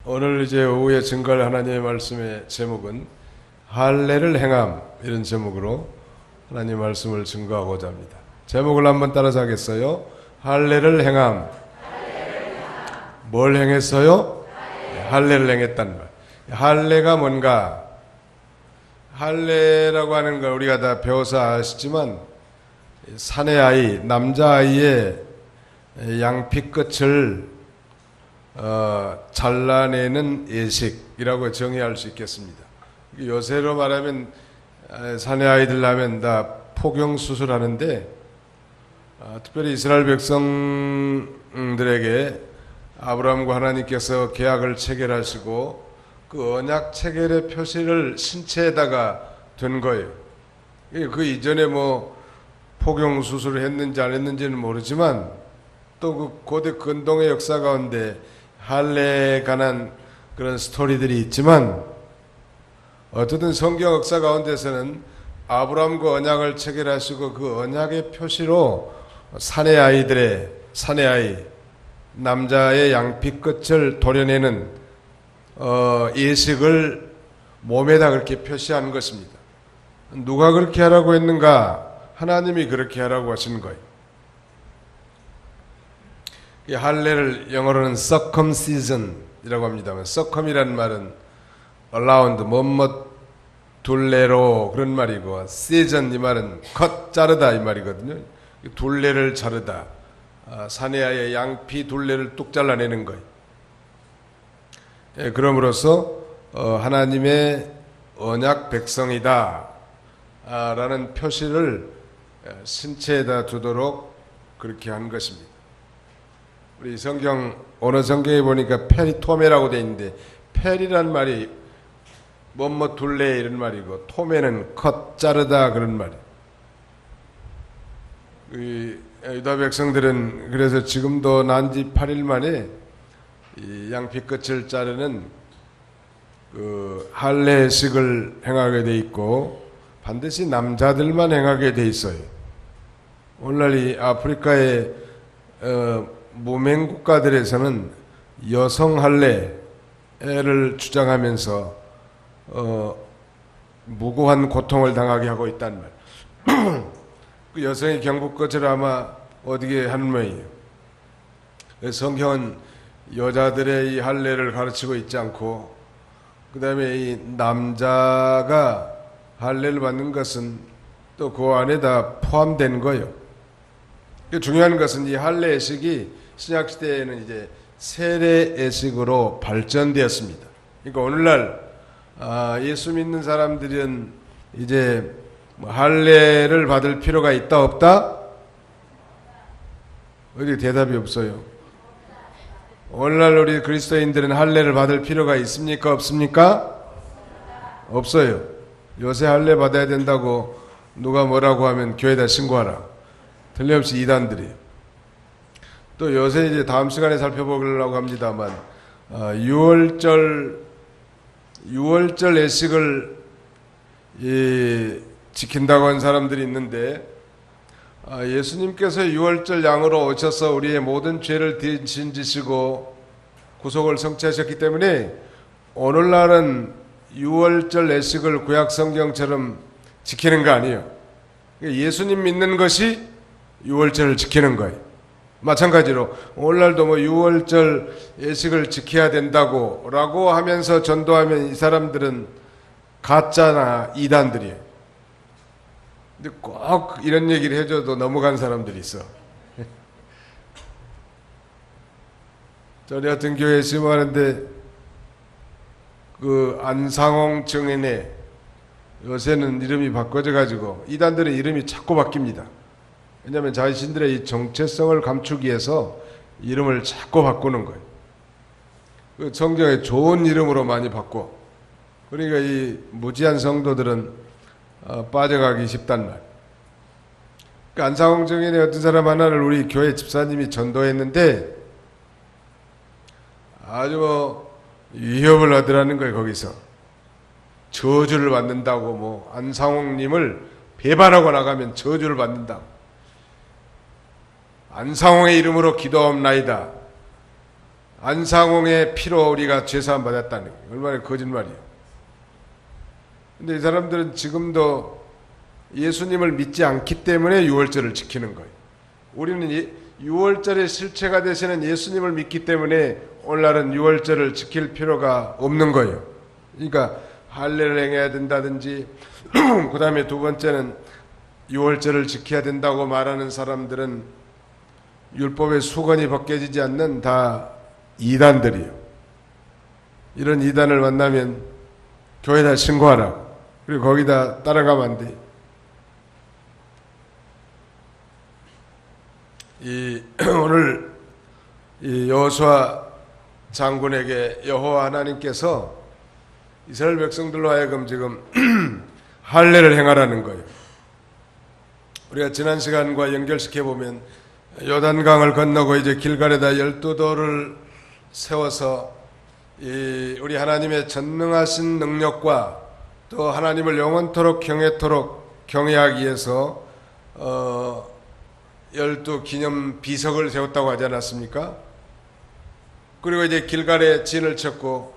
오늘 이제 오후에 증거할 하나님의 말씀의 제목은 할례를 행함, 이런 제목으로 하나님의 말씀을 증거하고자 합니다. 제목을 한번 따라서 하겠어요? 할례를 행함. 뭘 행했어요? 할례를 행했단 말. 할례가 뭔가? 할례라고 하는 걸 우리가 다 배워서 아시지만 사내 아이, 남자아이의 양피 끝을 잘라내는 예식이라고 정의할 수 있겠습니다. 요새로 말하면 사내 아이들 하면 다 포경 수술하는데, 특별히 이스라엘 백성들에게 아브라함과 하나님께서 계약을 체결하시고 그 언약 체결의 표시를 신체에다가 둔 거예요. 그 이전에 뭐 포경 수술을 했는지 안 했는지는 모르지만 또 그 고대 근동의 역사 가운데 할례에 관한 그런 스토리들이 있지만, 어쨌든 성경 역사 가운데서는 아브라함과 언약을 체결하시고 그 언약의 표시로 사내 아이, 남자의 양피 끝을 도려내는 예식을 몸에다 그렇게 표시하는 것입니다. 누가 그렇게 하라고 했는가? 하나님이 그렇게 하라고 하신 거예요. 이 할례를 영어로는 circumcision이라고 합니다만, circum이라는 말은 around, 뭐뭐 둘레로 그런 말이고, season 이 말은 컷, 자르다 이 말이거든요. 둘레를 자르다, 사내아의 양피 둘레를 뚝 잘라내는 거예요. 그럼으로써 하나님의 언약 백성이다 라는 표시를 신체에다 두도록 그렇게 한 것입니다. 우리 성경, 어느 성경에 보니까 페리토메라고 되어 있는데, 페리란 말이 뭐뭐 둘레 이런 말이고, 토메는 컷, 자르다 그런 말이에요. 유다 백성들은 그래서 지금도 난지 8일 만에 이 양피 끝을 자르는 그 할례식을 행하게 돼 있고, 반드시 남자들만 행하게 돼 있어요. 오늘날 이 아프리카의 무맹 국가들에서는 여성 할례를 주장하면서 무고한 고통을 당하게 하고 있단 말. 그 여성의 경부 끝을 아마 어디게 하는 모양이에요. 성경은 여자들의 이 할례를 가르치고 있지 않고, 그 다음에 이 남자가 할례를 받는 것은 또 그 안에 다 포함된 거예요. 중요한 것은 이 할례식이 신약시대에는 이제 세례예식으로 발전되었습니다. 그러니까 오늘날 예수 믿는 사람들은 이제 할례를 받을 필요가 있다 없다? 어디 대답이 없어요. 오늘날 우리 그리스도인들은 할례를 받을 필요가 있습니까 없습니까? 없어요. 요새 할례 받아야 된다고 누가 뭐라고 하면 교회에다 신고하라. 틀림없이 이단들이에요. 또 요새 이제 다음 시간에 살펴보려고 합니다만, 6월절 예식을 지킨다고 한 사람들이 있는데, 예수님께서 6월절 양으로 오셔서 우리의 모든 죄를 대신 지시고 구속을 성취하셨기 때문에 오늘날은 6월절 예식을 구약 성경처럼 지키는 거 아니에요. 예수님 믿는 것이 6월절을 지키는 거예요. 마찬가지로 오늘날도 뭐 6월절 예식을 지켜야 된다고 라고 하면서 전도하면 이 사람들은 가짜나 이단들이에요. 근데 꼭 이런 얘기를 해줘도 넘어간 사람들이 있어. 저희 같은 교회에 심하는데 그 안상홍 정인회, 요새는 이름이 바꿔져 가지고 이단들의 이름이 자꾸 바뀝니다. 왜냐하면 자신들의 이 정체성을 감추기 위해서 이름을 자꾸 바꾸는 거예요. 그 성경에 좋은 이름으로 많이 바꿔. 그러니까 이 무지한 성도들은 빠져가기 쉽단 말. 그 안상홍 정인의 어떤 사람 하나를 우리 교회 집사님이 전도했는데 아주 뭐 위협을 하더라는 거예요. 거기서 저주를 받는다고, 뭐 안상홍님을 배반하고 나가면 저주를 받는다고. 안상홍의 이름으로 기도하옵나이다. 안상홍의 피로 우리가 죄사함 받았다는 게 얼마나 거짓말이에요. 근데 이 사람들은 지금도 예수님을 믿지 않기 때문에 유월절을 지키는 거예요. 우리는 유월절의 실체가 되시는 예수님을 믿기 때문에 오늘날은 유월절을 지킬 필요가 없는 거예요. 그러니까 할례를 행해야 된다든지 그 다음에 두 번째는 유월절을 지켜야 된다고 말하는 사람들은 율법의 수건이 벗겨지지 않는 다 이단들이에요. 이런 이단을 만나면 교회에다 신고하라. 그리고 거기다 따라가면 안 돼. 오늘 이 여호수아 장군에게 여호와 하나님께서 이스라엘 백성들로 하여금 지금 할례를 행하라는 거예요. 우리가 지난 시간과 연결시켜 보면 요단강을 건너고 이제 길갈에다 12돌을 세워서 우리 하나님의 전능하신 능력과 또 하나님을 영원토록 경외하기 위해서 12기념 비석을 세웠다고 하지 않았습니까? 그리고 이제 길갈에 진을 쳤고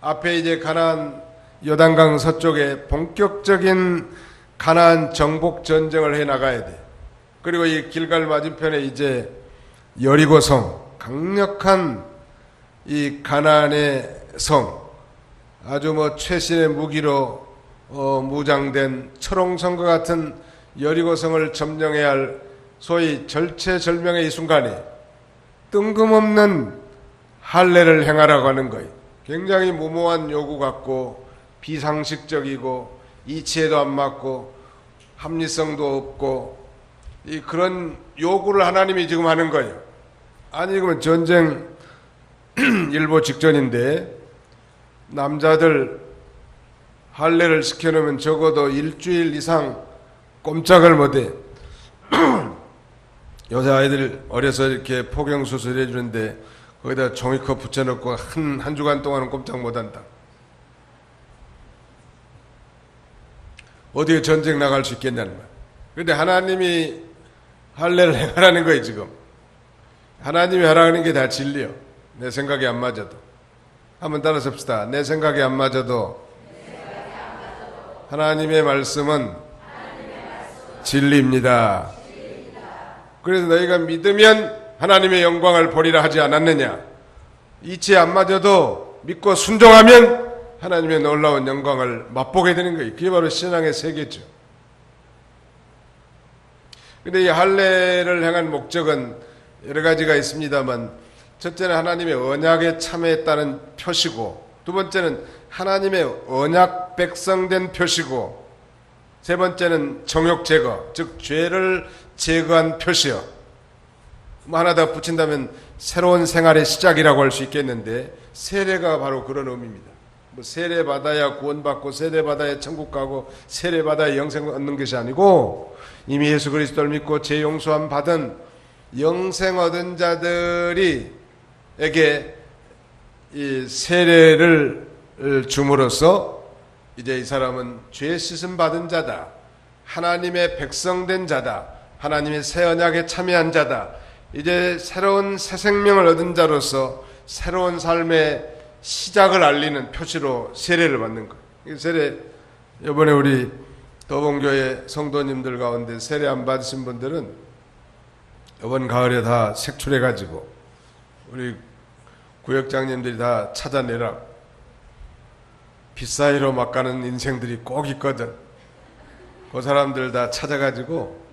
앞에 이제 가나안 요단강 서쪽에 본격적인 가나안 정복 전쟁을 해 나가야 돼. 그리고 이 길갈 맞은편에 이제 여리고성, 강력한 이 가나안의 성, 아주 뭐 최신의 무기로 무장된 철옹성과 같은 여리고성을 점령해야 할 소위 절체절명의 이 순간에 뜬금없는 할례를 행하라고 하는 거예요. 굉장히 무모한 요구 같고 비상식적이고 이치에도 안 맞고 합리성도 없고 그런 요구를 하나님이 지금 하는 거예요. 아니 그러면 전쟁 일보 직전인데 남자들 할례를 시켜놓으면 적어도 일주일 이상 꼼짝을 못해. 요새 아이들 어려서 이렇게 포경수술 해주는데 거기다 종이컵 붙여놓고 한 주간 동안은 꼼짝 못한다. 어디에 전쟁 나갈 수 있겠냐는 말. 그런데 하나님이 할례를 행하라는 거예요 지금. 하나님이 하라는 게 다 진리요. 내 생각이 안 맞아도. 한번 따라서 봅시다. 내 생각이 안 맞아도 하나님의 말씀은 진리입니다. 그래서 너희가 믿으면 하나님의 영광을 보리라 하지 않았느냐. 이치에 안 맞아도 믿고 순종하면 하나님의 놀라운 영광을 맛보게 되는 거예요. 그게 바로 신앙의 세계죠. 근데 이 할례를 행한 목적은 여러 가지가 있습니다만, 첫째는 하나님의 언약에 참여했다는 표시고, 두 번째는 하나님의 언약 백성된 표시고, 세 번째는 정욕 제거, 즉 죄를 제거한 표시요. 뭐 하나 더 붙인다면 새로운 생활의 시작이라고 할 수 있겠는데, 세례가 바로 그런 의미입니다. 뭐 세례 받아야 구원받고 세례 받아야 천국 가고 세례 받아야 영생 얻는 것이 아니고, 이미 예수 그리스도를 믿고 죄 용서함 받은 영생 얻은 자들이 에게 이 세례를 줌으로써 이제 이 사람은 죄 씻음 받은 자다, 하나님의 백성된 자다, 하나님의 새 언약에 참여한 자다, 이제 새로운 새 생명을 얻은 자로서 새로운 삶의 시작을 알리는 표시로 세례를 받는 거예요. 세례, 이번에 우리 도봉교회 성도님들 가운데 세례 안 받으신 분들은 이번 가을에 다 색출해가지고 우리 구역장님들이 다 찾아내라. 빗사이로 막 가는 인생들이 꼭 있거든. 그 사람들 다 찾아가지고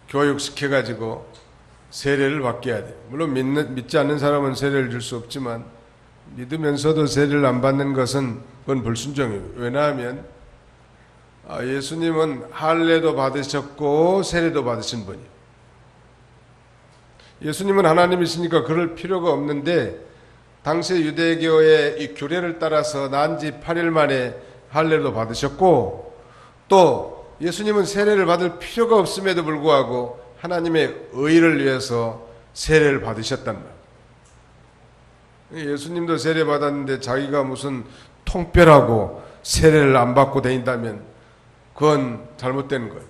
교육시켜가지고 세례를 받게 해야 돼. 물론 믿지 않는 사람은 세례를 줄 수 없지만 믿으면서도 세례를 안 받는 것은 그건 불순종이에요. 왜냐하면 예수님은 할례도 받으셨고 세례도 받으신 분이에요. 예수님은 하나님이시니까 그럴 필요가 없는데, 당시 유대교의 이 규례를 따라서 난 지 8일 만에 할례도 받으셨고, 또 예수님은 세례를 받을 필요가 없음에도 불구하고 하나님의 의를 위해서 세례를 받으셨단 말이에요. 예수님도 세례 받았는데 자기가 무슨 통뼈라고 세례를 안 받고 다닌다면 그건 잘못된 거예요.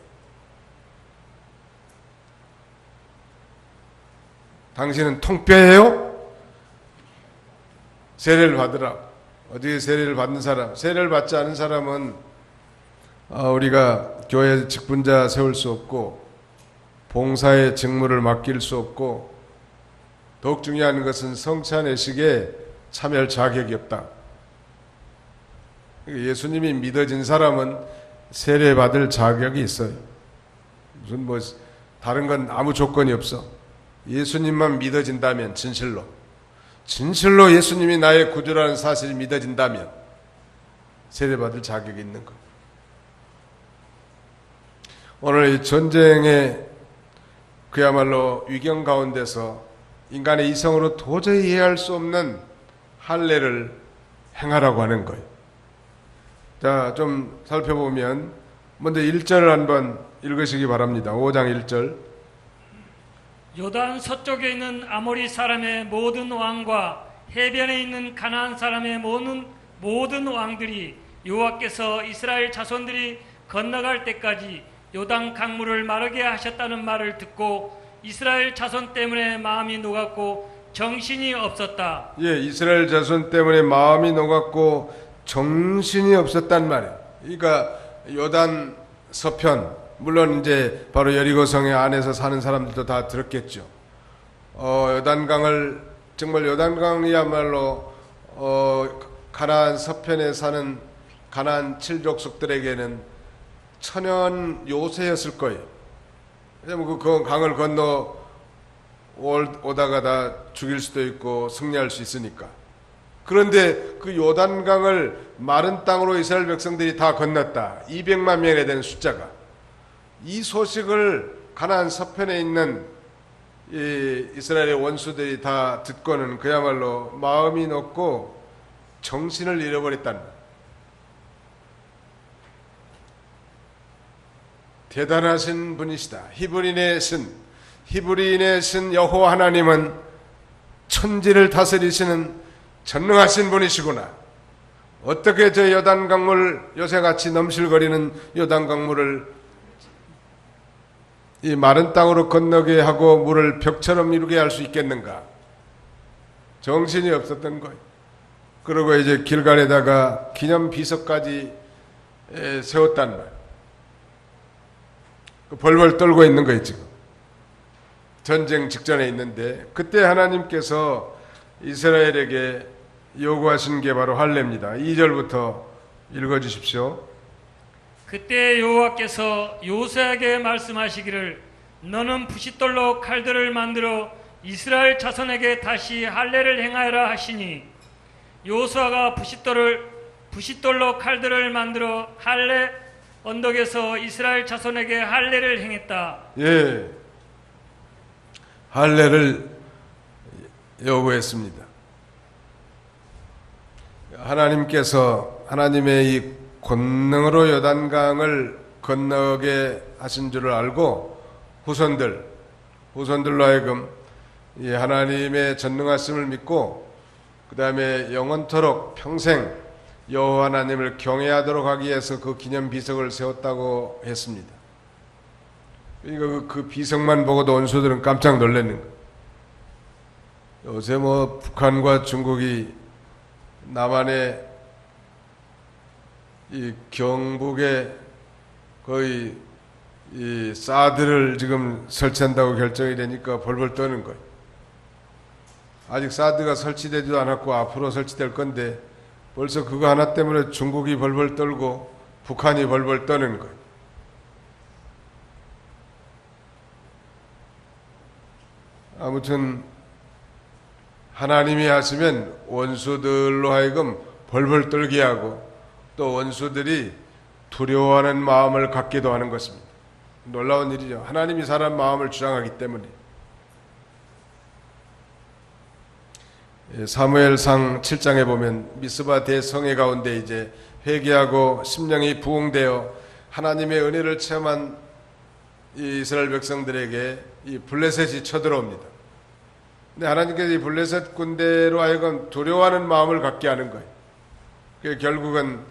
당신은 통뼈예요? 세례를 받으라. 어떻게 세례를 받는 사람? 세례를 받지 않은 사람은 우리가 교회 직분자 세울 수 없고 봉사의 직무를 맡길 수 없고 더욱 중요한 것은 성찬의식에 참여할 자격이 없다. 예수님이 믿어진 사람은 세례 받을 자격이 있어요. 무슨 뭐 다른 건 아무 조건이 없어. 예수님만 믿어진다면 진실로 예수님이 나의 구주라는 사실이 믿어진다면 세례 받을 자격이 있는 것. 오늘 이 전쟁의 그야말로 위경 가운데서 인간의 이성으로 도저히 이해할 수 없는 할례를 행하라고 하는 거예요. 자, 좀 살펴보면 먼저 1절을 한번 읽으시기 바랍니다. 5장 1절. 요단 서쪽에 있는 아모리 사람의 모든 왕과 해변에 있는 가나안 사람의 모든 왕들이 여호와께서 이스라엘 자손들이 건너갈 때까지 요단 강물을 마르게 하셨다는 말을 듣고 이스라엘 자손 때문에 마음이 녹았고 정신이 없었다. 예, 이스라엘 자손 때문에 마음이 녹았고 정신이 없었단 말이에요. 그러니까 요단 서편, 물론 이제 바로 여리고성의 안에서 사는 사람들도 다 들었겠죠. 요단강을 정말 요단강이야말로 가나안 서편에 사는 가나안 7족속들에게는 천연 요새였을 거예요. 왜냐면 그 강을 건너 오다가 다 죽일 수도 있고 승리할 수 있으니까. 그런데 그 요단강을 마른 땅으로 이스라엘 백성들이 다 건넜다. 200만 명에 대한 숫자가. 이 소식을 가나안 서편에 있는 이 이스라엘의 원수들이 다 듣고는 그야말로 마음이 녹고 정신을 잃어버렸다는 거예요. 대단하신 분이시다. 히브리인의 신 여호와 하나님은 천지를 다스리시는 전능하신 분이시구나. 어떻게 저 요단강물, 요새같이 넘실거리는 요단강물을 이 마른 땅으로 건너게 하고 물을 벽처럼 이루게 할 수 있겠는가? 정신이 없었던 거예요. 그리고 이제 길갈에다가 기념 비석까지 세웠단 말이에요. 벌벌 떨고 있는 거예요, 지금. 전쟁 직전에 있는데, 그때 하나님께서 이스라엘에게 요구하신 게 바로 할례입니다. 2절부터 읽어주십시오. 그때 여호와께서 요새에게 말씀하시기를 너는 부싯돌로 칼들을 만들어 이스라엘 자손에게 다시 할례를 행하여라 하시니 요수아가 부싯돌로 칼들을 만들어 할례 언덕에서 이스라엘 자손에게 할례를 행했다. 예, 할례를 요구했습니다. 하나님께서 하나님의 이 권능으로 요단강을 건너게 하신 줄을 알고 후손들로 하여금 이 하나님의 전능하심을 믿고 그 다음에 영원토록 평생 여호와 하나님을 경외하도록 하기 위해서 그 기념 비석을 세웠다고 했습니다. 그러니까 그 비석만 보고도 원수들은 깜짝 놀라는 거예요. 요새 뭐 북한과 중국이 남한의 이 경북에 거의 이 사드를 지금 설치한다고 결정이 되니까 벌벌 떠는 거예요. 아직 사드가 설치되지도 않았고 앞으로 설치될 건데 벌써 그거 하나 때문에 중국이 벌벌 떨고 북한이 벌벌 떠는 거예요. 아무튼 하나님이 하시면 원수들로 하여금 벌벌 떨게 하고 또 원수들이 두려워하는 마음을 갖기도 하는 것입니다. 놀라운 일이죠. 하나님이 사람 마음을 주장하기 때문에. 사무엘상 7장에 보면 미스바 대성회 가운데 이제 회개하고 심령이 부흥되어 하나님의 은혜를 체험한 이 이스라엘 백성들에게 이 블레셋이 쳐들어옵니다. 근데 하나님께서 이 블레셋 군대로 하여금 두려워하는 마음을 갖게 하는 거예요. 결국은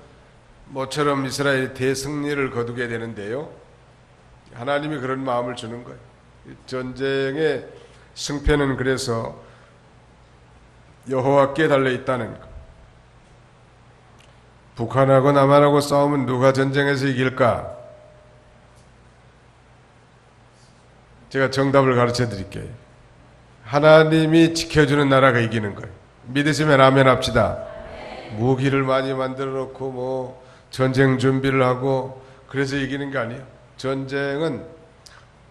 모처럼 이스라엘이 대승리를 거두게 되는데요. 하나님이 그런 마음을 주는 거예요. 전쟁의 승패는 그래서 여호와께 달려 있다는 것. 북한하고 남한하고 싸우면 누가 전쟁에서 이길까? 제가 정답을 가르쳐 드릴게요. 하나님이 지켜주는 나라가 이기는 거예요. 믿으시면 아멘 합시다. 무기를 많이 만들어 놓고 뭐 전쟁 준비를 하고 그래서 이기는 게 아니에요. 전쟁은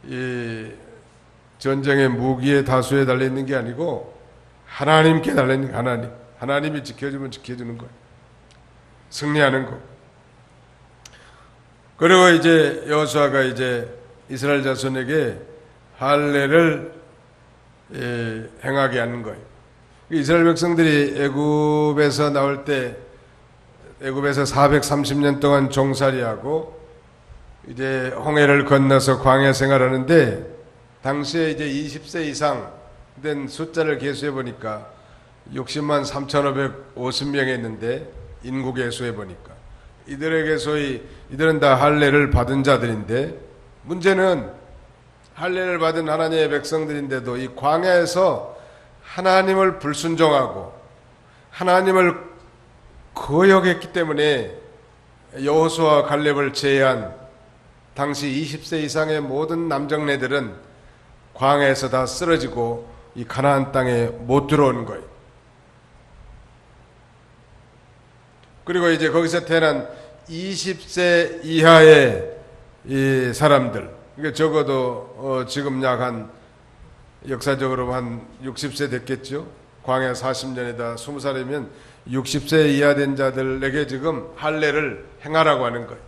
이 전쟁의 무기의 다수에 달려 있는 게 아니고 하나님께 달려 있는 하나님. 하나님이 지켜주면 지켜주는 거예요. 승리하는 거. 그리고 이제 여호수아가 이제 이스라엘 자손에게 할례를 행하게 하는 거예요. 이스라엘 백성들이 애굽에서 나올 때 애굽에서 430년 동안 종살이하고 이제 홍해를 건너서 광야 생활하는데 당시에 이제 20세 이상 된 숫자를 계수해 보니까 60만 3,550명이었는데 인구 계수해 보니까 이들에게 소위 이들은 다 할례를 받은 자들인데 문제는 할례를 받은 하나님의 백성들인데도 이 광야에서 하나님을 불순종하고 하나님을 거역했기 때문에 여호수아와 갈렙을 제외한 당시 20세 이상의 모든 남정네들은 광야에서 다 쓰러지고 이 가나안 땅에 못 들어오는 거예요. 그리고 이제 거기서 태어난 20세 이하의 이 사람들, 그러니까 적어도 지금 약 한 역사적으로 한 60세 됐겠죠. 광야 40년에다 20살이면 60세 이하 된 자들에게 지금 할례를 행하라고 하는 거예요.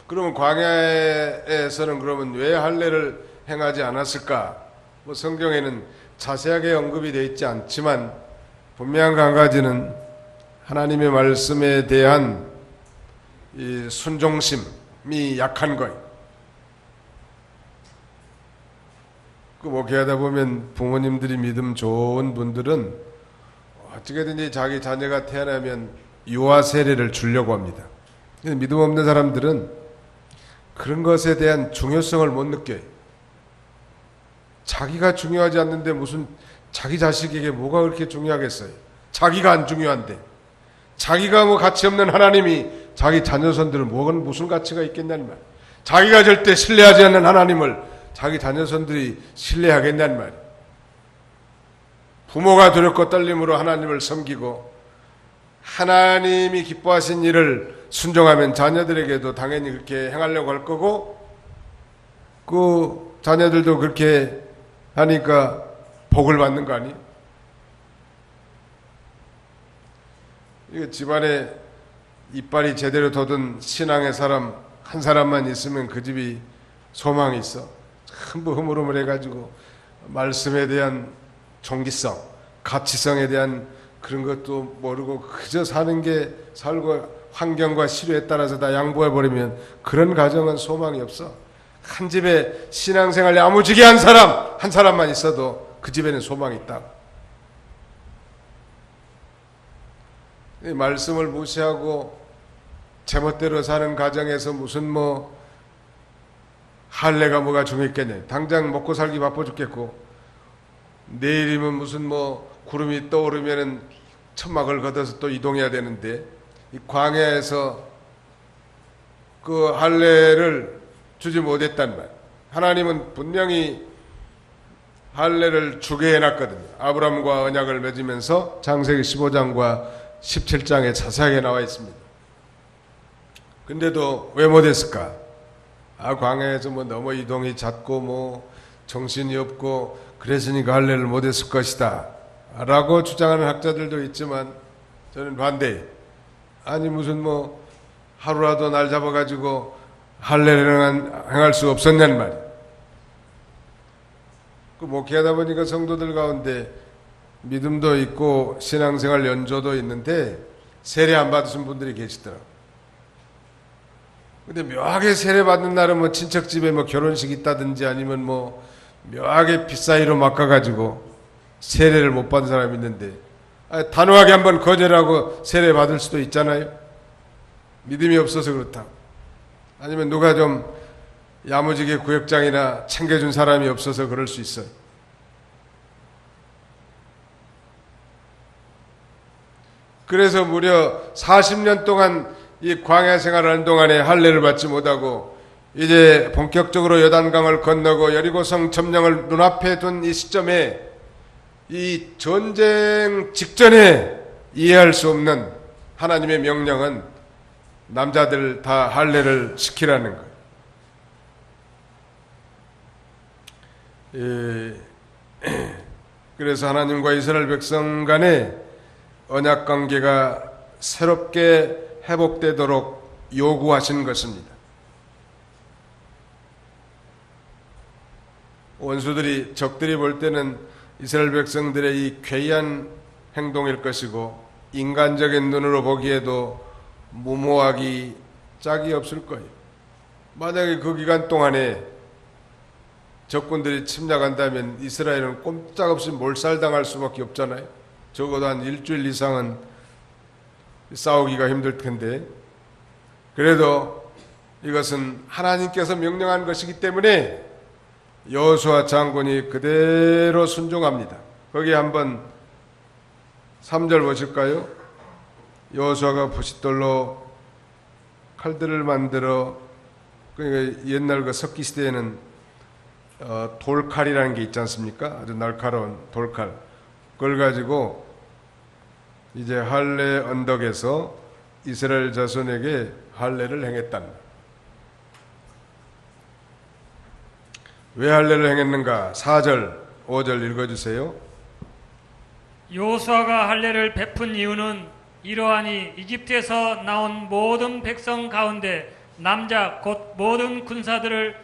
그러면 광야에서는 그러면 왜 할례를 행하지 않았을까? 뭐 성경에는 자세하게 언급이 되어 있지 않지만 분명한 한 가지는 하나님의 말씀에 대한 이 순종심이 약한 거예요. 그 목회하다 보면 부모님들이 믿음 좋은 분들은 어떻게든지 자기 자녀가 태어나면 유아 세례를 주려고 합니다. 근데 믿음 없는 사람들은 그런 것에 대한 중요성을 못 느껴요. 자기가 중요하지 않는데 무슨 자기 자식에게 뭐가 그렇게 중요하겠어요? 자기가 안 중요한데 자기가 뭐 가치 없는 하나님이 자기 자녀손들은 무슨 가치가 있겠냐는 말. 자기가 절대 신뢰하지 않는 하나님을 자기 자녀손들이 신뢰하겠냐는 말. 부모가 두렵고 떨림으로 하나님을 섬기고 하나님이 기뻐하신 일을 순종하면 자녀들에게도 당연히 그렇게 행하려고 할 거고 그 자녀들도 그렇게 하니까 복을 받는 거 아니에요? 이거 집안에 이빨이 제대로 돋은 신앙의 사람 한 사람만 있으면 그 집이 소망이 있어. 전부 흐물흐물해가지고 말씀에 대한 종기성, 가치성에 대한 그런 것도 모르고 그저 사는 게 살고 환경과 시류에 따라서 다 양보해버리면 그런 가정은 소망이 없어. 한 집에 신앙생활 야무지게 한 사람 한 사람만 있어도 그 집에는 소망이 있다. 이 말씀을 무시하고 제멋대로 사는 가정에서 무슨 뭐 할례가 뭐가 중요했겠냐. 당장 먹고 살기 바빠 죽겠고 내일이면 무슨 뭐 구름이 떠오르면은 천막을 걷어서 또 이동해야 되는데 이 광야에서 그 할례를 주지 못했단 말. 하나님은 분명히 할례를 주게 해놨거든요. 아브라함과 언약을 맺으면서 창세기 15장과 17장에 자세하게 나와 있습니다. 근데도 왜 못했을까? 광야에서 뭐 너무 이동이 잦고 뭐 정신이 없고 그랬으니까 할례를 못했을 것이다 라고 주장하는 학자들도 있지만 저는 반대. 아니 무슨 뭐 하루라도 날 잡아가지고 할례를 행할 수 없었냐는 말이에요. 그 목회하다 보니까 성도들 가운데 믿음도 있고 신앙생활 연조도 있는데 세례 안 받으신 분들이 계시더라고요. 근데 묘하게 세례 받는 날은 뭐 친척집에 뭐 결혼식 있다든지 아니면 뭐 묘하게 빗사이로 막아가지고 세례를 못 받은 사람이 있는데 단호하게 한번 거절하고 세례 받을 수도 있잖아요. 믿음이 없어서 그렇다. 아니면 누가 좀 야무지게 구역장이나 챙겨준 사람이 없어서 그럴 수 있어요. 그래서 무려 40년 동안 이 광야 생활하는 동안에 할례를 받지 못하고 이제 본격적으로 요단강을 건너고 여리고성 점령을 눈앞에 둔 이 시점에 이 전쟁 직전에 이해할 수 없는 하나님의 명령은 남자들 다 할례를 시키라는 거예요. 그래서 하나님과 이스라엘 백성 간의 언약 관계가 새롭게 회복되도록 요구하신 것입니다. 원수들이 적들이 볼 때는 이스라엘 백성들의 이 괴이한 행동일 것이고 인간적인 눈으로 보기에도 무모하기 짝이 없을 거예요. 만약에 그 기간 동안에 적군들이 침략한다면 이스라엘은 꼼짝없이 몰살당할 수밖에 없잖아요. 적어도 한 일주일 이상은 싸우기가 힘들 텐데, 그래도 이것은 하나님께서 명령한 것이기 때문에 여호수아 장군이 그대로 순종합니다. 거기 한번 3절 보실까요? 여호수아가 부싯돌로 칼들을 만들어, 그러니까 옛날 그 석기 시대에는 돌칼이라는 게 있지 않습니까? 아주 날카로운 돌칼. 그걸 가지고 이제 할례 언덕에서 이스라엘 자손에게 할례를 행했단 말이에요. 왜 할례를 행했는가? 4절, 5절 읽어주세요. 여호수아가 할례를 베푼 이유는 이러하니 이집트에서 나온 모든 백성 가운데 남자 곧 모든 군사들을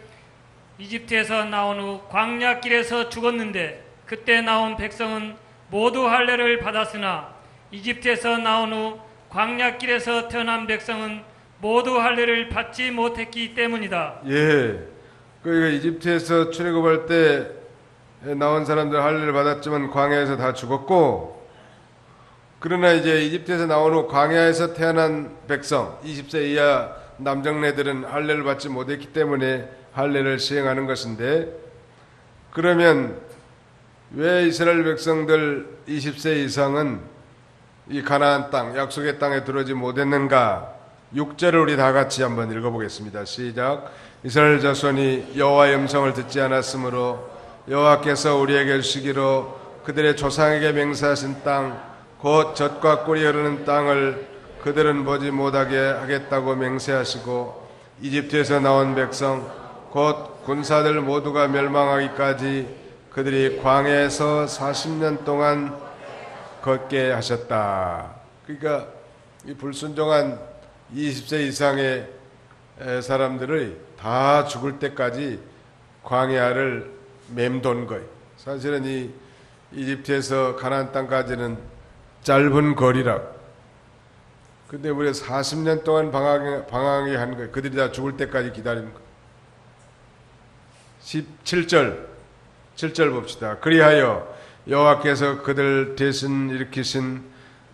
이집트에서 나온 후 광야길에서 죽었는데 그때 나온 백성은 모두 할례를 받았으나 이집트에서 나온 후 광야길에서 태어난 백성은 모두 할례를 받지 못했기 때문이다. 예, 그러니까 이집트에서 출애굽할 때 나온 사람들 할례를 받았지만 광야에서 다 죽었고, 그러나 이제 이집트에서 나온 후 광야에서 태어난 백성 20세 이하 남정네들은 할례를 받지 못했기 때문에 할례를 시행하는 것인데, 그러면 왜 이스라엘 백성들 20세 이상은 이 가나안 땅, 약속의 땅에 들어오지 못했는가? 6절을 우리 다 같이 한번 읽어보겠습니다. 시작. 이스라엘 자손이 여호와의 음성을 듣지 않았으므로 여호와께서 우리에게 주시기로 그들의 조상에게 맹세하신 땅, 곧 젖과 꿀이 흐르는 땅을 그들은 보지 못하게 하겠다고 맹세하시고 이집트에서 나온 백성, 곧 군사들 모두가 멸망하기까지 그들이 광야에서 40년 동안 걷게 하셨다. 그러니까 이 불순종한 20세 이상의 사람들을 다 죽을 때까지 광야를 맴돈 거예요. 사실은 이 이집트에서 가나안 땅까지는 짧은 거리라고. 근데 우리 40년 동안 방황이 한 거예요. 그들이 다 죽을 때까지 기다리는 거예요. 7절 봅시다. 그리하여 여호와께서 그들 대신 일으키신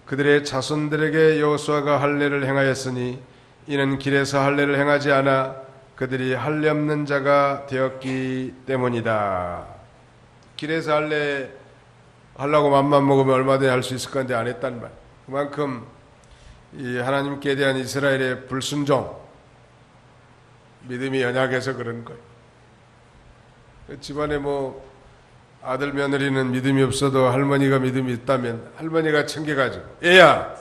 그들의 자손들에게 여호수아가 할례를 행하였으니 이는 길에서 할례를 행하지 않아 그들이 할례 없는 자가 되었기 때문이다. 길에서 할례 하려고 맘만 먹으면 얼마든지 할 수 있을 건데 안 했단 말. 그만큼 이 하나님께 대한 이스라엘의 불순종, 믿음이 연약해서 그런 거예요. 집안에 뭐 아들 며느리는 믿음이 없어도 할머니가 믿음이 있다면 할머니가 챙겨가지고 애야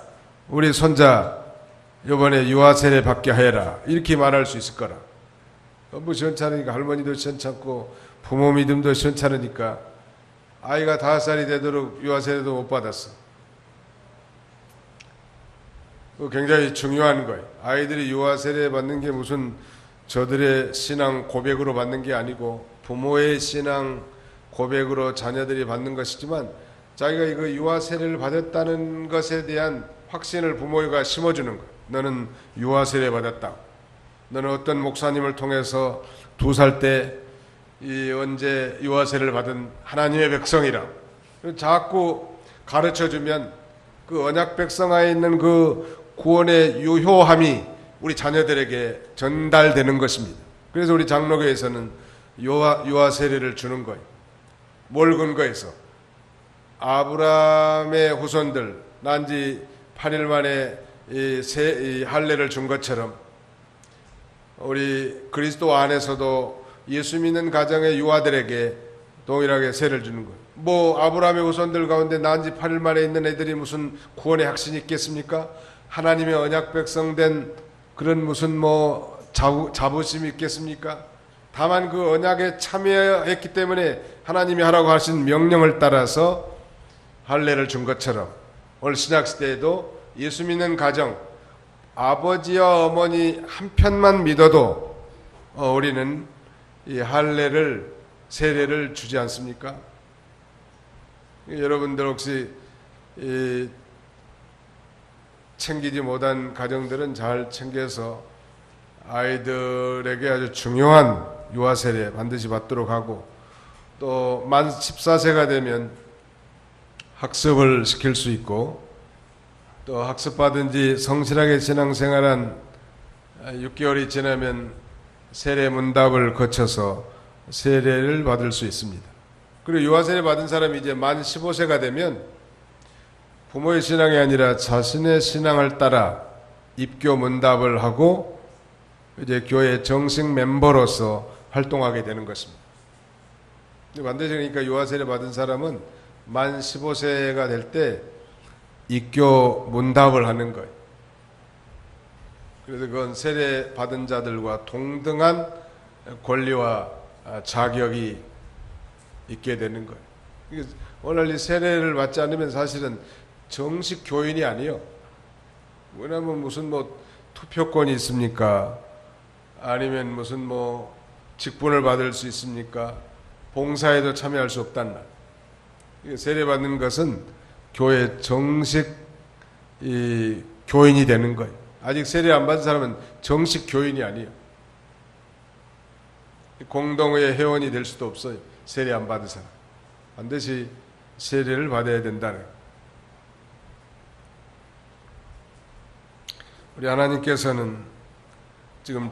우리 손자 이번에 유아세례 받게 하여라 이렇게 말할 수 있을 거라. 너무 시원찮으니까 할머니도 시원찮고 부모 믿음도 시원찮으니까 아이가 5살이 되도록 유아세례도 못 받았어. 굉장히 중요한 거예요. 아이들이 유아세례 받는 게 무슨 저들의 신앙 고백으로 받는 게 아니고 부모의 신앙 고백으로 자녀들이 받는 것이지만 자기가 이거 유아세례를 받았다는 것에 대한 확신을 부모가 심어주는 거예요. 너는 유아세례 받았다. 너는 어떤 목사님을 통해서 2살 때 언제 유아세례를 받은 하나님의 백성이라. 자꾸 가르쳐주면 그 언약 백성하에 있는 그 구원의 유효함이 우리 자녀들에게 전달되는 것입니다. 그래서 우리 장로교에서는 유아세례를 주는 거예요. 뭘 근거해서? 아브라함의 후손들 난지 8일 만에 이 할례를 준 것처럼 우리 그리스도 안에서도 예수 믿는 가정의 유아들에게 동일하게 세를 주는 거예요. 뭐 아브라함의 후손들 가운데 난 지 8일 만에 있는 애들이 무슨 구원의 확신이 있겠습니까? 하나님의 언약 백성된 그런 무슨 뭐 자부심이 있겠습니까? 다만 그 언약에 참여했기 때문에 하나님이 하라고 하신 명령을 따라서 할례를 준 것처럼 오늘 신약시대에도 예수 믿는 가정, 아버지와 어머니 한편만 믿어도 우리는 이 할례를, 세례를 주지 않습니까? 여러분들 혹시 챙기지 못한 가정들은 잘 챙겨서 아이들에게 아주 중요한 유아세례 반드시 받도록 하고, 또 만 14세가 되면 학습을 시킬 수 있고, 또 학습받은 지 성실하게 신앙생활한 6개월이 지나면 세례 문답을 거쳐서 세례를 받을 수 있습니다. 그리고 유아세례 받은 사람이 이제 만 15세가 되면 부모의 신앙이 아니라 자신의 신앙을 따라 입교 문답을 하고 이제 교회 정식 멤버로서 활동하게 되는 것입니다. 반드시 그러니까 유아세례 받은 사람은 만 15세가 될 때 입교 문답을 하는 거예요. 그래서 그건 세례 받은 자들과 동등한 권리와 자격이 있게 되는 거예요. 오늘 이 세례를 받지 않으면 사실은 정식 교인이 아니에요. 왜냐하면 무슨 뭐 투표권이 있습니까? 아니면 무슨 뭐 직분을 받을 수 있습니까? 봉사에도 참여할 수 없단 말. 세례 받는 것은 교회 정식 교인이 되는 거예요. 아직 세례 안 받은 사람은 정식 교인이 아니에요. 공동의 회원이 될 수도 없어요. 세례 안 받은 사람. 반드시 세례를 받아야 된다는 거예요. 우리 하나님께서는 지금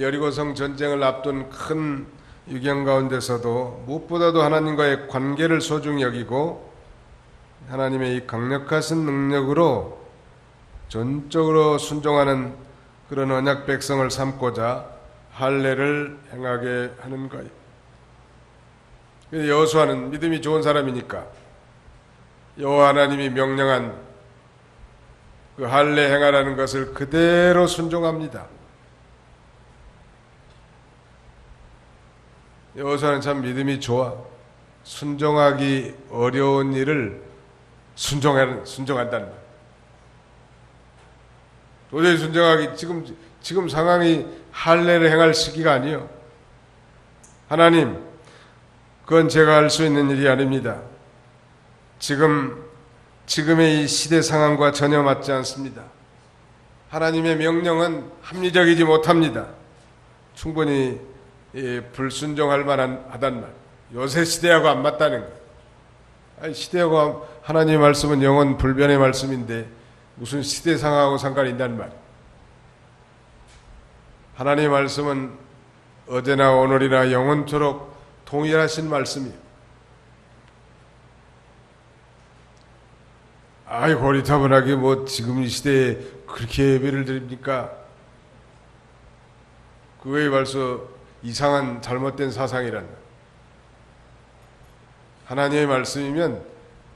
여리고성 전쟁을 앞둔 큰 위경 가운데서도 무엇보다도 하나님과의 관계를 소중히 여기고 하나님의 이 강력하신 능력으로 전적으로 순종하는 그런 언약 백성을 삼고자 할례를 행하게 하는 거예요. 여호수아는 믿음이 좋은 사람이니까 여호와 하나님이 명령한 그 할례 행하라는 것을 그대로 순종합니다. 여호수아는 참 믿음이 좋아. 순종하기 어려운 일을 순종한다는 말. 도저히 순종하기 지금 상황이 할례를 행할 시기가 아니요. 하나님, 그건 제가 할 수 있는 일이 아닙니다. 지금의 이 시대 상황과 전혀 맞지 않습니다. 하나님의 명령은 합리적이지 못합니다. 충분히 불순종할 만하단 말. 요새 시대하고 안 맞다는 거. 시대하고 하나님의 말씀은 영원 불변의 말씀인데 무슨 시대 상황하고 상관이 있단 말. 하나님의 말씀은 어제나 오늘이나 영원토록 동일하신 말씀이에요. 고리타분하게 뭐 지금 이 시대에 그렇게 예배를 드립니까? 그거에 벌써 이상한 잘못된 사상이란 말. 하나님의 말씀이면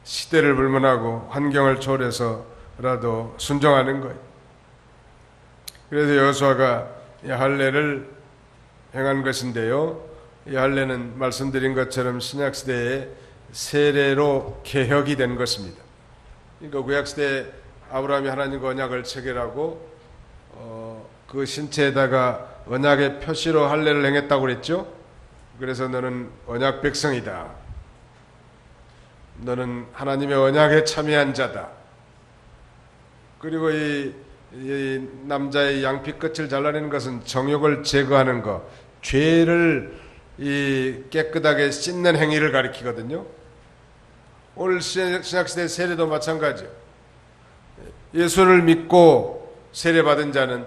시대를 불문하고 환경을 초월해서라도 순종하는 거예요. 그래서 여호수아가 이 할례를 행한 것인데요. 이 할례는 말씀드린 것처럼 신약시대에 세례로 개혁이 된 것입니다. 그러니까 구약시대에 아브라함이 하나님과 언약을 체결하고 그 신체에다가 언약의 표시로 할례를 행했다고 그랬죠. 그래서 너는 언약 백성이다. 너는 하나님의 언약에 참여한 자다. 그리고 이 남자의 양피 끝을 잘라내는 것은 정욕을 제거하는 것, 죄를 깨끗하게 씻는 행위를 가리키거든요. 오늘 신약시대 세례도 마찬가지예요. 예수를 믿고 세례받은 자는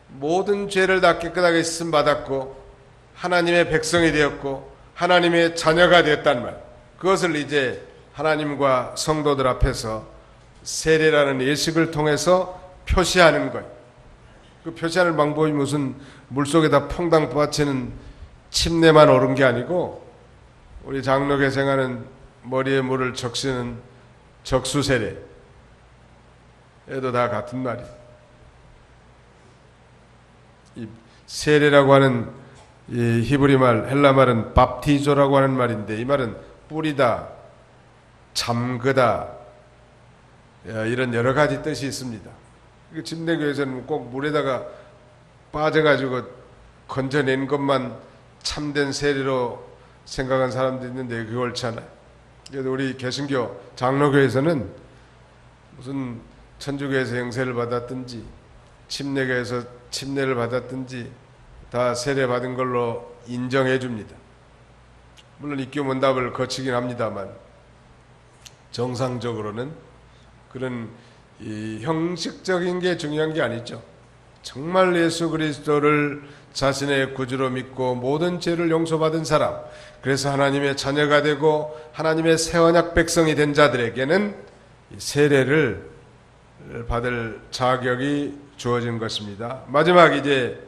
모든 죄를 다 깨끗하게 씻음 받았고 하나님의 백성이 되었고 하나님의 자녀가 되었단 말. 그것을 이제 하나님과 성도들 앞에서 세례라는 예식을 통해서 표시하는 거예요. 그 표시하는 방법이 무슨 물속에다 퐁당 빠치는 침례만 옳은 게 아니고 우리 장로교 생활은 머리에 물을 적시는 적수세례 에도 다 같은 말이에요. 이 세례라고 하는 이 히브리 말, 헬라 말은 밥티조라고 하는 말인데 이 말은 뿌리다, 잠그다 이런 여러 가지 뜻이 있습니다. 침례교에서는 꼭 물에다가 빠져가지고 건져낸 것만 참된 세례로 생각한 사람도 있는데 그게 옳지 않아요. 그래도 우리 개신교 장로교에서는 무슨 천주교에서 영세를 받았든지 침례교에서 침례를 받았든지 다 세례 받은 걸로 인정해 줍니다. 물론 입교문답을 거치긴 합니다만 정상적으로는 그런 이 형식적인 게 중요한 게 아니죠. 정말 예수 그리스도를 자신의 구주로 믿고 모든 죄를 용서받은 사람, 그래서 하나님의 자녀가 되고 하나님의 새 언약 백성이 된 자들에게는 세례를 받을 자격이 주어진 것입니다. 마지막 이제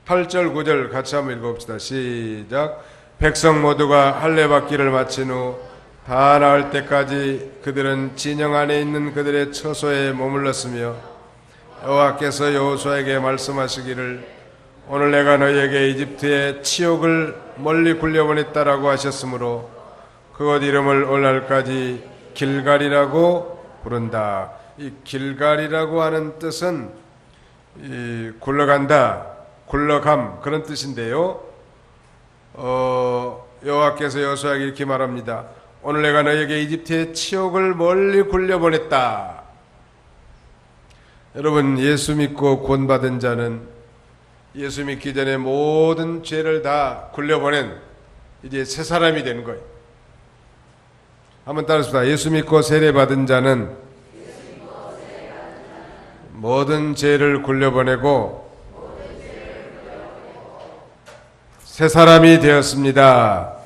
8절 9절 같이 한번 읽어봅시다. 시작. 백성 모두가 할례 받기를 마친 후 다 나을 때까지 그들은 진영 안에 있는 그들의 처소에 머물렀으며 여호와께서 여호수아에게 말씀하시기를 오늘 내가 너희에게 이집트의 치욕을 멀리 굴려보냈다라고 하셨으므로 그곳 이름을 오늘날까지 길갈이라고 부른다. 이 길갈이라고 하는 뜻은 이 굴러간다, 굴러감 그런 뜻인데요. 여호와께서 여호수아에게 이렇게 말합니다. 오늘 내가 너희에게 이집트의 치욕을 멀리 굴려보냈다. 여러분, 예수 믿고 구원받은 자는 예수 믿기 전에 모든 죄를 다 굴려보낸 이제 새 사람이 되는 거예요. 한번 따라합시다. 예수 믿고 세례받은 자는 모든 죄를 굴려보내고 새 사람이 되었습니다.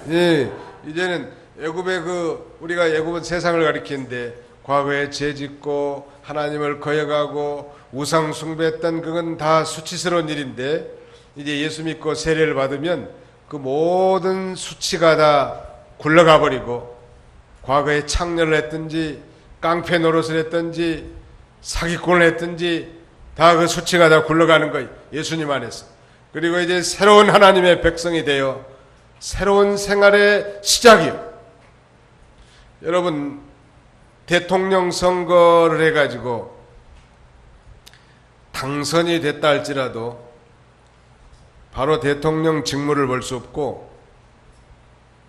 예, 이제는 애굽의 우리가 애굽은 세상을 가리키는데 과거에 죄짓고 하나님을 거역하고 우상 숭배했던 그건 다 수치스러운 일인데 이제 예수 믿고 세례를 받으면 그 모든 수치가 다 굴러가 버리고 과거에 창렬을 했든지 깡패 노릇을 했든지 사기꾼을 했든지 다 그 수치가 다 굴러가는 거예요. 예수님 안에서. 그리고 이제 새로운 하나님의 백성이 되어 새로운 생활의 시작이요. 여러분, 대통령 선거를 해가지고 당선이 됐다 할지라도 바로 대통령 직무를 볼 수 없고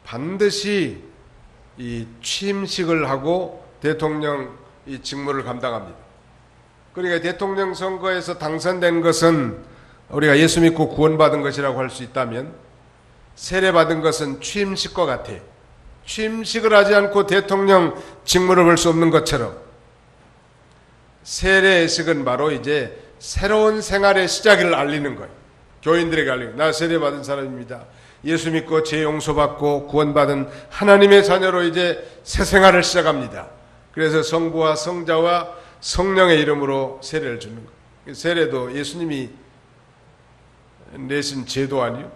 반드시 이 취임식을 하고 대통령 이 직무를 감당합니다. 그러니까 대통령 선거에서 당선된 것은 우리가 예수 믿고 구원받은 것이라고 할 수 있다면 세례받은 것은 취임식과 같아. 취임식을 하지 않고 대통령 직무를 볼 수 없는 것처럼 세례식은 바로 이제 새로운 생활의 시작을 알리는 거예요. 교인들에게 알리는 거예요. 나 세례받은 사람입니다. 예수 믿고 죄 용서받고 구원받은 하나님의 자녀로 이제 새 생활을 시작합니다. 그래서 성부와 성자와 성령의 이름으로 세례를 주는 거예요. 세례도 예수님이 내신 제도 아니요?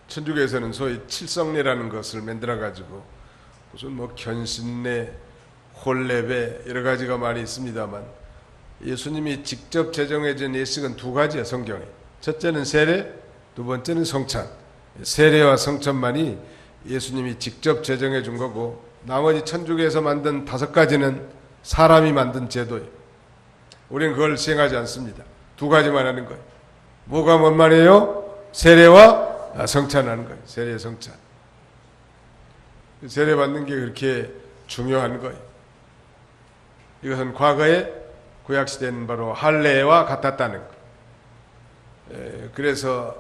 천주교에서는 소위 칠성례라는 것을 만들어가지고 무슨 뭐 견신례, 혼례배 여러 가지가 많이 있습니다만 예수님이 직접 제정해준 예식은 두 가지야. 성경에. 첫째는 세례, 두 번째는 성찬. 세례와 성찬만이 예수님이 직접 제정해 준 거고 나머지 천주교에서 만든 5가지는 사람이 만든 제도예요. 우리는 그걸 시행하지 않습니다. 두 가지만 하는 거예요. 뭐가 뭔 말이에요? 세례와 성찬하는 거예요. 세례, 성찬. 세례 받는 게 그렇게 중요한 거예요. 이것은 과거에 구약시대는 바로 할례와 같았다는 거예요. 그래서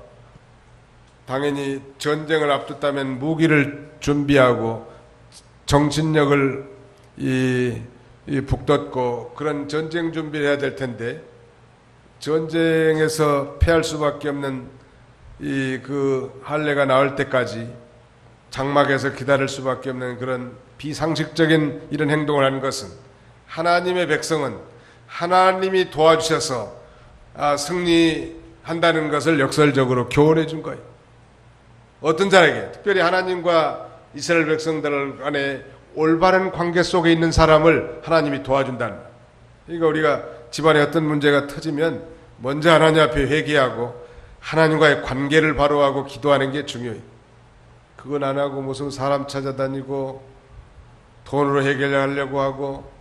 당연히 전쟁을 앞뒀다면 무기를 준비하고 정신력을 북돋고 그런 전쟁 준비를 해야 될 텐데 전쟁에서 패할 수밖에 없는 그 할례가 나올 때까지 장막에서 기다릴 수밖에 없는 그런 비상식적인 이런 행동을 하는 것은 하나님의 백성은 하나님이 도와주셔서 승리한다는 것을 역설적으로 교훈해 준 거예요. 어떤 자에게, 특별히 하나님과 이스라엘 백성들 간에 올바른 관계 속에 있는 사람을 하나님이 도와준다는 거예요. 그러니까 우리가 집안에 어떤 문제가 터지면 먼저 하나님 앞에 회개하고 하나님과의 관계를 바로 하고 기도하는 게 중요해요. 그건 안 하고 무슨 사람 찾아다니고 돈으로 해결하려고 하고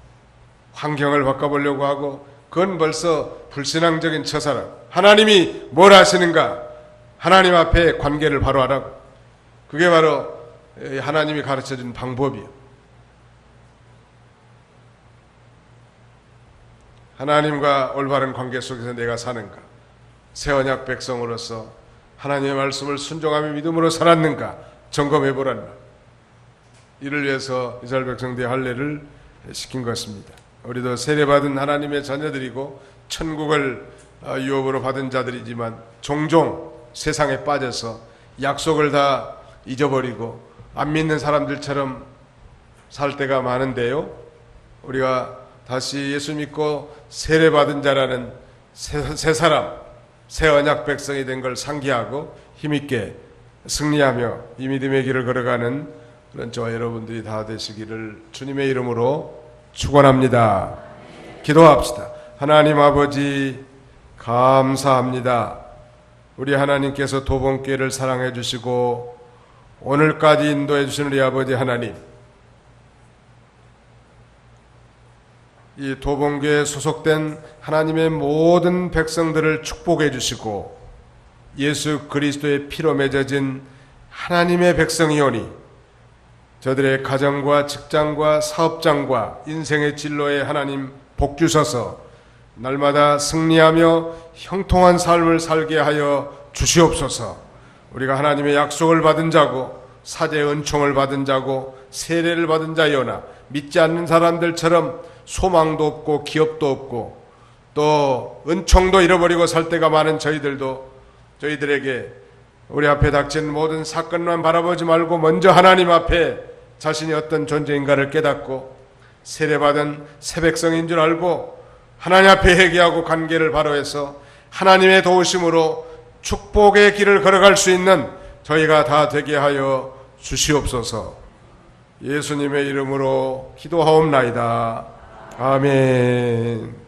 환경을 바꿔보려고 하고 그건 벌써 불신앙적인 처사라. 하나님이 뭘 하시는가? 하나님 앞에 관계를 바로 하라고. 그게 바로 하나님이 가르쳐준 방법이에요. 하나님과 올바른 관계 속에서 내가 사는가? 새 언약 백성으로서 하나님의 말씀을 순종하며 믿음으로 살았는가? 점검해보라는 말. 이를 위해서 이스라엘 백성들의 할례를 시킨 것입니다. 우리도 세례받은 하나님의 자녀들이고 천국을 유업으로 받은 자들이지만 종종 세상에 빠져서 약속을 다 잊어버리고 안 믿는 사람들처럼 살 때가 많은데요. 우리가 다시 예수 믿고 세례받은 자라는 새 사람, 새 언약 백성이 된 걸 상기하고 힘있게 승리하며 이 믿음의 길을 걸어가는 그런 저와 여러분들이 다 되시기를 주님의 이름으로 축원합니다. 기도합시다. 하나님 아버지 감사합니다. 우리 하나님께서 도봉교회를 사랑해 주시고 오늘까지 인도해 주신 우리 아버지 하나님, 이 도봉교회에 소속된 하나님의 모든 백성들을 축복해 주시고 예수 그리스도의 피로 맺어진 하나님의 백성이오니 저들의 가정과 직장과 사업장과 인생의 진로에 하나님 복 주셔서 날마다 승리하며 형통한 삶을 살게 하여 주시옵소서. 우리가 하나님의 약속을 받은 자고 사제의 은총을 받은 자고 세례를 받은 자여나 믿지 않는 사람들처럼 소망도 없고 기업도 없고 또 은총도 잃어버리고 살 때가 많은 저희들에게 우리 앞에 닥친 모든 사건만 바라보지 말고 먼저 하나님 앞에 자신이 어떤 존재인가를 깨닫고 세례받은 새 백성인 줄 알고 하나님 앞에 회개하고 관계를 바로 해서 하나님의 도우심으로 축복의 길을 걸어갈 수 있는 저희가 다 되게 하여 주시옵소서. 예수님의 이름으로 기도하옵나이다. 아멘.